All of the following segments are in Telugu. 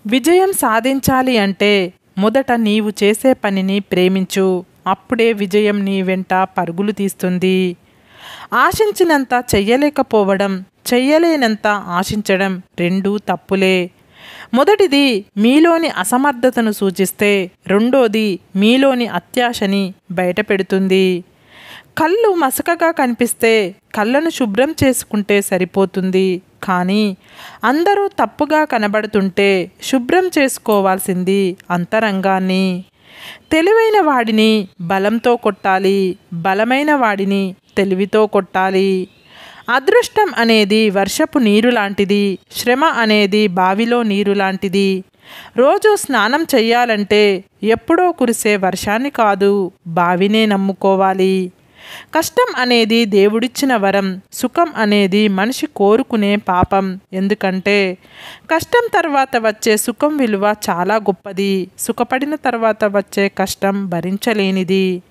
విజయం సాధించాలి అంటే మొదట నీవు చేసే పనిని ప్రేమించు. అప్పుడే విజయం నీ వెంట పరుగులు తీస్తుంది. ఆశించినంత చెయ్యలేకపోవడం, చెయ్యలేనంత ఆశించడం రెండూ తప్పులే. మొదటిది మీలోని అసమర్థతను సూచిస్తే, రెండోది మీలోని అత్యాశని బయటపెడుతుంది. కళ్ళు మసకగా కనిపిస్తే కళ్ళను శుభ్రం చేసుకుంటే సరిపోతుంది. కానీ అందరూ తప్పుగా కనబడుతుంటే శుభ్రం చేసుకోవాల్సింది అంతరంగాన్ని. తెలివైన వాడిని బలంతో కొట్టాలి, బలమైన వాడిని తెలివితో కొట్టాలి. అదృష్టం అనేది వర్షపు నీరు లాంటిది, శ్రమ అనేది బావిలో నీరు లాంటిది. రోజు స్నానం చెయ్యాలంటే ఎప్పుడో కురిసే వర్షాన్ని కాదు, బావినే నమ్ముకోవాలి. కష్టం అనేది దేవుడిచ్చిన వరం, సుఖం అనేది మనిషి కోరుకునే పాపం. ఎందుకంటే కష్టం తర్వాత వచ్చే సుఖం విలువ చాలా గొప్పది, సుఖపడిన తర్వాత వచ్చే కష్టం భరించలేనిది.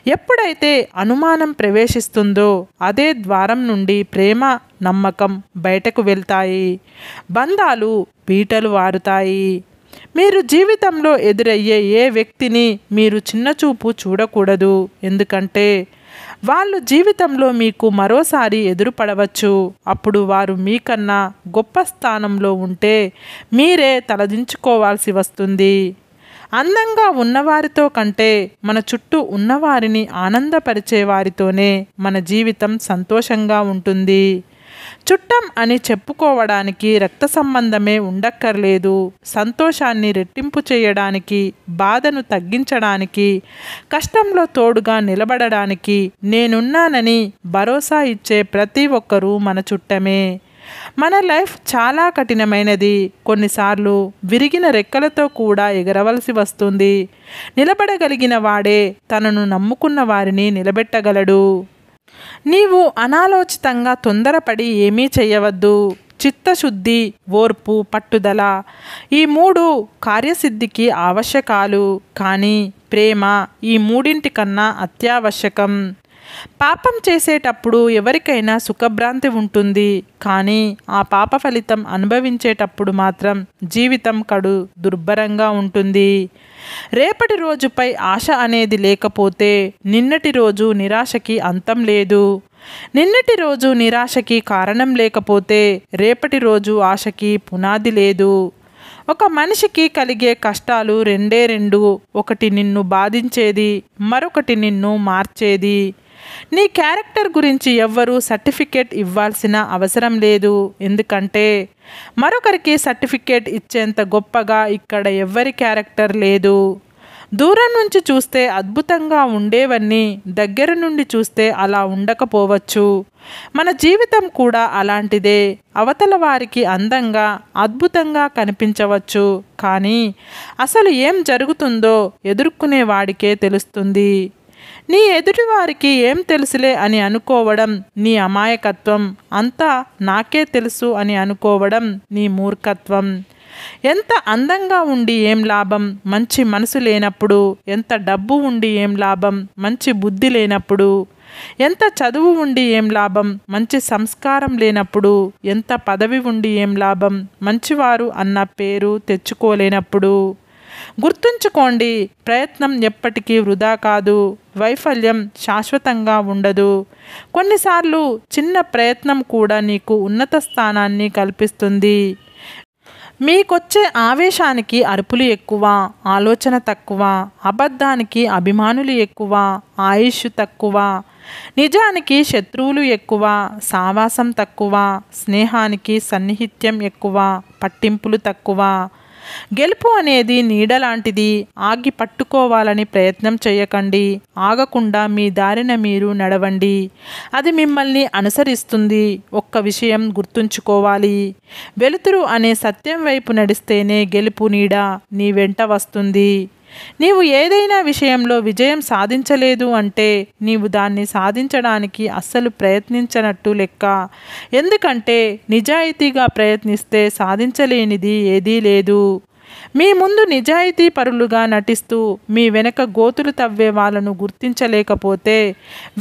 ఎప్పుడైతే అనుమానం ప్రవేశిస్తుందో అదే ద్వారం నుండి ప్రేమ, నమ్మకం బయటకు వెళ్తాయి, బంధాలు బీటలు వారుతాయి. మీరు జీవితంలో ఎదురయ్యే ఏ వ్యక్తిని మీరు చిన్నచూపు చూడకూడదు. ఎందుకంటే వాళ్ళు జీవితంలో మీకు మరోసారి ఎదురుపడవచ్చు. అప్పుడు వారు మీకన్నా గొప్ప స్థానంలో ఉంటే మీరే తలదించుకోవాల్సి వస్తుంది. అందంగా ఉన్నవారితో కంటే మన చుట్టూ ఉన్నవారిని ఆనందపరిచే వారితోనే మన జీవితం సంతోషంగా ఉంటుంది. చుట్టం అని చెప్పుకోవడానికి రక్త సంబంధమే ఉండక్కర్లేదు. సంతోషాన్ని రెట్టింపు చేయడానికి, బాధను తగ్గించడానికి, కష్టంలో తోడుగా నిలబడడానికి, నేనున్నానని భరోసా ఇచ్చే ప్రతి ఒక్కరూ మన చుట్టమే. మన లైఫ్ చాలా కఠినమైనది. కొన్నిసార్లు విరిగిన రెక్కలతో కూడా ఎగరవలసి వస్తుంది. నిలబడగలిగిన వాడే తనను నమ్ముకున్న వారిని నిలబెట్టగలడు. నీవు అనాలోచితంగా తొందరపడి ఏమీ చెయ్యవద్దు. చిత్తశుద్ధి, ఓర్పు, పట్టుదల ఈ మూడు కార్యసిద్ధికి ఆవశ్యకాలు. కానీ ప్రేమ ఈ మూడింటికన్నా అత్యావశ్యకం. పాపం చేసేటప్పుడు ఎవరికైనా సుఖభ్రాంతి ఉంటుంది. కానీ ఆ పాప ఫలితం అనుభవించేటప్పుడు మాత్రం జీవితం కడు దుర్భరంగా ఉంటుంది. రేపటి రోజుపై ఆశ అనేది లేకపోతే నిన్నటి రోజు నిరాశకి అంతం లేదు. నిన్నటి రోజు నిరాశకి కారణం లేకపోతే రేపటి రోజు ఆశకి పునాది లేదు. ఒక మనిషికి కలిగే కష్టాలు రెండే రెండు. ఒకటి నిన్ను బాధించేది, మరొకటి నిన్ను మార్చేది. నీ క్యారెక్టర్ గురించి ఎవ్వరూ సర్టిఫికేట్ ఇవ్వాల్సిన అవసరం లేదు. ఎందుకంటే మరొకరికి సర్టిఫికేట్ ఇచ్చేంత గొప్పగా ఇక్కడ ఎవ్వరి క్యారెక్టర్ లేదు. దూరం నుంచి చూస్తే అద్భుతంగా ఉండేవన్నీ దగ్గర నుండి చూస్తే అలా ఉండకపోవచ్చు. మన జీవితం కూడా అలాంటిదే. అవతల వారికి అందంగా, అద్భుతంగా కనిపించవచ్చు. కానీ అసలు ఏం జరుగుతుందో ఎదుర్కొనే వాడికే తెలుస్తుంది. నీ ఎదుటివారికి ఏం తెలుసులే అని అనుకోవడం నీ అమాయకత్వం. అంతా నాకే తెలుసు అని అనుకోవడం నీ మూర్ఖత్వం. ఎంత అందంగా ఉండి ఏం లాభం మంచి మనసు లేనప్పుడు? ఎంత డబ్బు ఉండి ఏం లాభం మంచి బుద్ధి లేనప్పుడు? ఎంత చదువు ఉండి ఏం లాభం మంచి సంస్కారం లేనప్పుడు? ఎంత పదవి ఉండి ఏం లాభం మంచివారు అన్న పేరు తెచ్చుకోలేనప్పుడు? గుర్తుంచుకోండి, ప్రయత్నం ఎప్పటికీ వృధా కాదు. వైఫల్యం శాశ్వతంగా ఉండదు. కొన్నిసార్లు చిన్న ప్రయత్నం కూడా నీకు ఉన్నత స్థానాన్ని కల్పిస్తుంది. మీకొచ్చే ఆవేశానికి అరుపులు ఎక్కువ, ఆలోచన తక్కువ. అబద్ధానికి అభిమానులు ఎక్కువ, ఆయుష్ తక్కువ. నిజానికి శత్రువులు ఎక్కువ, సావాసం తక్కువ. స్నేహానికి సన్నిహిత్యం ఎక్కువ, పట్టింపులు తక్కువ. గెలుపు అనేది నీడలాంటిది. ఆగి పట్టుకోవాలని ప్రయత్నం చేయకండి. ఆగకుండా మీ దారిన మీరు నడవండి. అది మిమ్మల్ని అనుసరిస్తుంది. ఒక్క విషయం గుర్తుంచుకోవాలి, వెలుతురు అనే సత్యం వైపు నడిస్తేనే గెలుపు నీడ నీ వెంట వస్తుంది. నీవు ఏదైనా విషయంలో విజయం సాధించలేదు అంటే నీవు దాన్ని సాధించడానికి అస్సలు ప్రయత్నించనట్టు లెక్క. ఎందుకంటే నిజాయితీగా ప్రయత్నిస్తే సాధించలేనిది ఏదీ లేదు. మీ ముందు నిజాయితీ పరులుగా నటిస్తూ మీ వెనక గోతులు తవ్వే వాళ్ళను గుర్తించలేకపోతే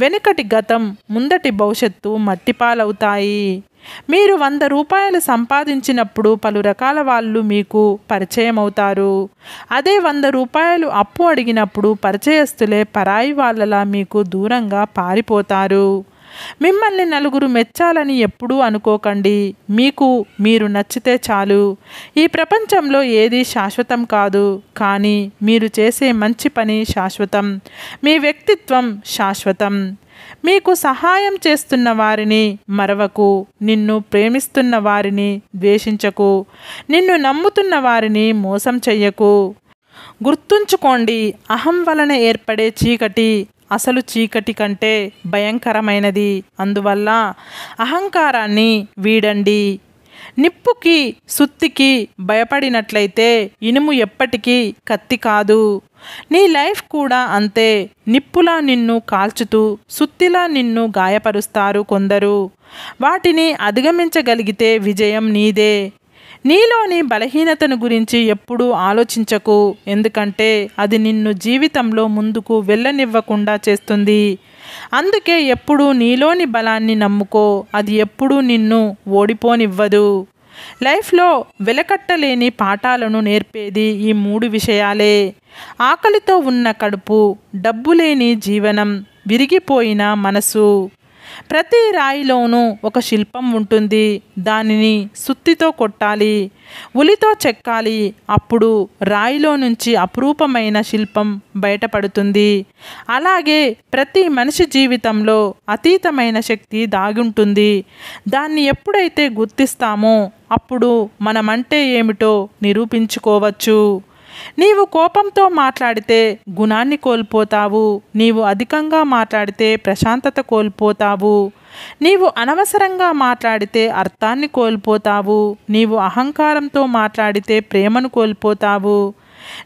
వెనుకటి గతం ముందటి భవిష్యత్తు మట్టిపాలవుతాయి. మీరు 100 రూపాయలు సంపాదించినప్పుడు పలు రకాల వాళ్ళు మీకు పరిచయం అవుతారు. అదే 100 రూపాయలు అప్పు అడిగినప్పుడు పరిచయస్తులే పరాయి వాళ్ళలా మీకు దూరంగా పారిపోతారు. మిమ్మల్ని నలుగురు మెచ్చాలని ఎప్పుడూ అనుకోకండి. మీకు మీరు నచ్చితే చాలు. ఈ ప్రపంచంలో ఏది శాశ్వతం కాదు, కానీ మీరు చేసే మంచి పని శాశ్వతం. మీ వ్యక్తిత్వం శాశ్వతం. మీకు సహాయం చేస్తున్న వారిని మరవకు. నిన్ను ప్రేమిస్తున్న వారిని ద్వేషించకు. నిన్ను నమ్ముతున్న వారిని మోసం చెయ్యకు. గుర్తుంచుకోండి, అహం వలన ఏర్పడే చీకటి అసలు చీకటి కంటే భయంకరమైనది. అందువల్ల అహంకారాన్ని వీడండి. నిప్పుకి సుత్తికి భయపడినట్లయితే ఇనుము ఎప్పటికీ కత్తి కాదు. నీ లైఫ్ కూడా అంతే. నిప్పులా నిన్ను కాల్చుతూ సుత్తిలా నిన్ను గాయపరుస్తారు కొందరు. వాటిని అధిగమించగలిగితే విజయం నీదే. నీలోని బలహీనతను గురించి ఎప్పుడూ ఆలోచించకు, ఎందుకంటే అది నిన్ను జీవితంలో ముందుకు వెళ్ళనివ్వకుండా చేస్తుంది. అందుకే ఎప్పుడూ నీలోని బలాన్ని నమ్ముకో, అది ఎప్పుడూ నిన్ను ఓడిపోనివ్వదు. లైఫ్లో వెలకట్టలేని పాఠాలను నేర్పేది ఈ 3 విషయాలే. ఆకలితో ఉన్న కడుపు, డబ్బు లేని జీవనం, విరిగిపోయిన మనసు. ప్రతి రాయిలోనూ ఒక శిల్పం ఉంటుంది. దానిని సుత్తితో కొట్టాలి, ఉలితో చెక్కాలి. అప్పుడు రాయిలో నుంచి అపురూపమైన శిల్పం బయటపడుతుంది. అలాగే ప్రతి మనిషి జీవితంలో అతీతమైన శక్తి దాగుంటుంది. దాన్ని ఎప్పుడైతే గుర్తిస్తామో అప్పుడు మనమంటే ఏమిటో నిరూపించుకోవచ్చు. నీవు కోపంతో మాట్లాడితే గుణాన్ని కోల్పోతావు. నీవు అధికంగా మాట్లాడితే ప్రశాంతత కోల్పోతావు. నీవు అనవసరంగా మాట్లాడితే అర్థాన్ని కోల్పోతావు. నీవు అహంకారంతో మాట్లాడితే ప్రేమను కోల్పోతావు.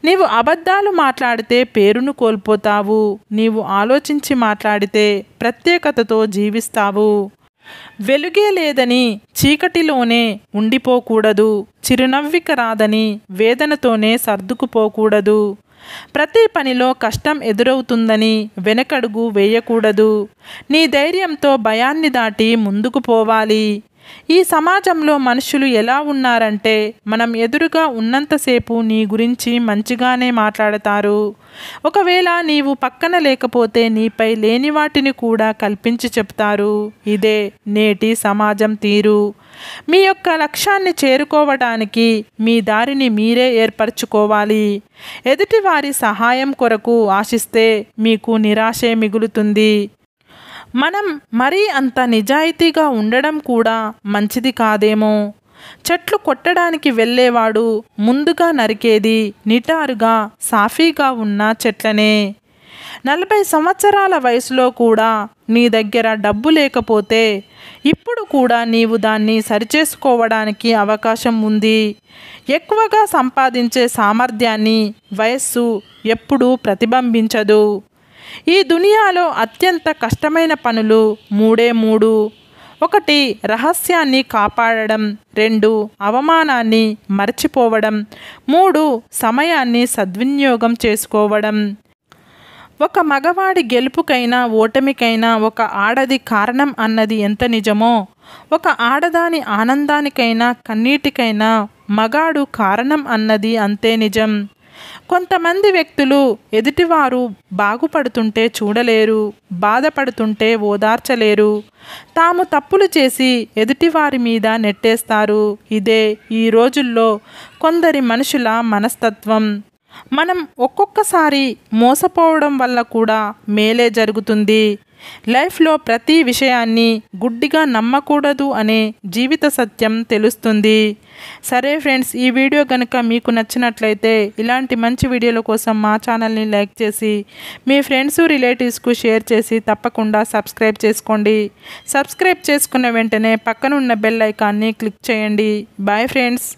నీవు అబద్ధాలు మాట్లాడితే పేరును కోల్పోతావు. నీవు ఆలోచించి మాట్లాడితే ప్రత్యేకతతో జీవిస్తావు. వెలుగే లేదని చీకటిలోనే ఉండిపోకూడదు. చిరునవ్విక రాదని వేదనతోనే సర్దుకుపోకూడదు. ప్రతి పనిలో కష్టం ఎదురవుతుందని వెనకడుగు వేయకూడదు. నీ ధైర్యంతో భయాన్ని దాటి ముందుకు పోవాలి. ఈ సమాజంలో మనుషులు ఎలా ఉన్నారంటే, మనం ఎదురుగా ఉన్నంతసేపు నీ గురించి మంచిగానే మాట్లాడతారు. ఒకవేళ నీవు పక్కన లేకపోతే నీపై లేని వాటిని కూడా కల్పించి చెప్తారు. ఇదే నేటి సమాజం తీరు. మీ యొక్క లక్ష్యాన్ని చేరుకోవడానికి మీ దారిని మీరే ఏర్పరచుకోవాలి. ఎదుటివారి సహాయం కొరకు ఆశిస్తే మీకు నిరాశే మిగులుతుంది. మనం మరీ అంత నిజాయితీగా ఉండడం కూడా మంచిది కాదేమో. చెట్లు కొట్టడానికి వెళ్ళేవాడు ముందుగా నరికేది నిటారుగా సాఫీగా ఉన్న చెట్లనే. 40 సంవత్సరాల వయసులో కూడా నీ దగ్గర డబ్బు లేకపోతే ఇప్పుడు కూడా నీవు దాన్ని సరిచేసుకోవడానికి అవకాశం ఉంది. ఎక్కువగా సంపాదించే సామర్థ్యాన్ని వయస్సు ఎప్పుడూ ప్రతిబింబించదు. ఈ దునియాలో అత్యంత కష్టమైన పనులు 3. 1 రహస్యాన్ని కాపాడడం, 2 అవమానాన్ని మర్చిపోవడం, 3 సమయాన్ని సద్వినియోగం చేసుకోవడం. ఒక మగవాడి గెలుపుకైనా ఓటమికైనా ఒక ఆడది కారణం అన్నది ఎంత నిజమో, ఒక ఆడదాని ఆనందానికైనా కన్నీటికైనా మగాడు కారణం అన్నది అంతే నిజం. కొంతమంది వ్యక్తులు ఎదుటివారు బాగుపడుతుంటే చూడలేరు, బాధపడుతుంటే ఓదార్చలేరు. తాము తప్పులు చేసి ఎదుటివారి మీద నెట్టేస్తారు. ఇదే ఈ రోజుల్లో కొందరి మనుషుల మనస్తత్వం. మనం ఒక్కొక్కసారి మోసపోవడం వల్ల కూడా మేలే జరుగుతుంది. లైఫ్లో ప్రతి విషయాన్ని గుడ్డిగా నమ్మకూడదు అనే జీవిత సత్యం తెలుస్తుంది. సరే ఫ్రెండ్స్, ఈ వీడియో కనుక మీకు నచ్చినట్లయితే ఇలాంటి మంచి వీడియోల కోసం మా ఛానల్ని లైక్ చేసి మీ ఫ్రెండ్స్ రిలేటివ్స్కు షేర్ చేసి తప్పకుండా సబ్స్క్రైబ్ చేసుకోండి. సబ్స్క్రైబ్ చేసుకున్న వెంటనే పక్కనున్న బెల్ ఐకాన్ని క్లిక్ చేయండి. Bye friends.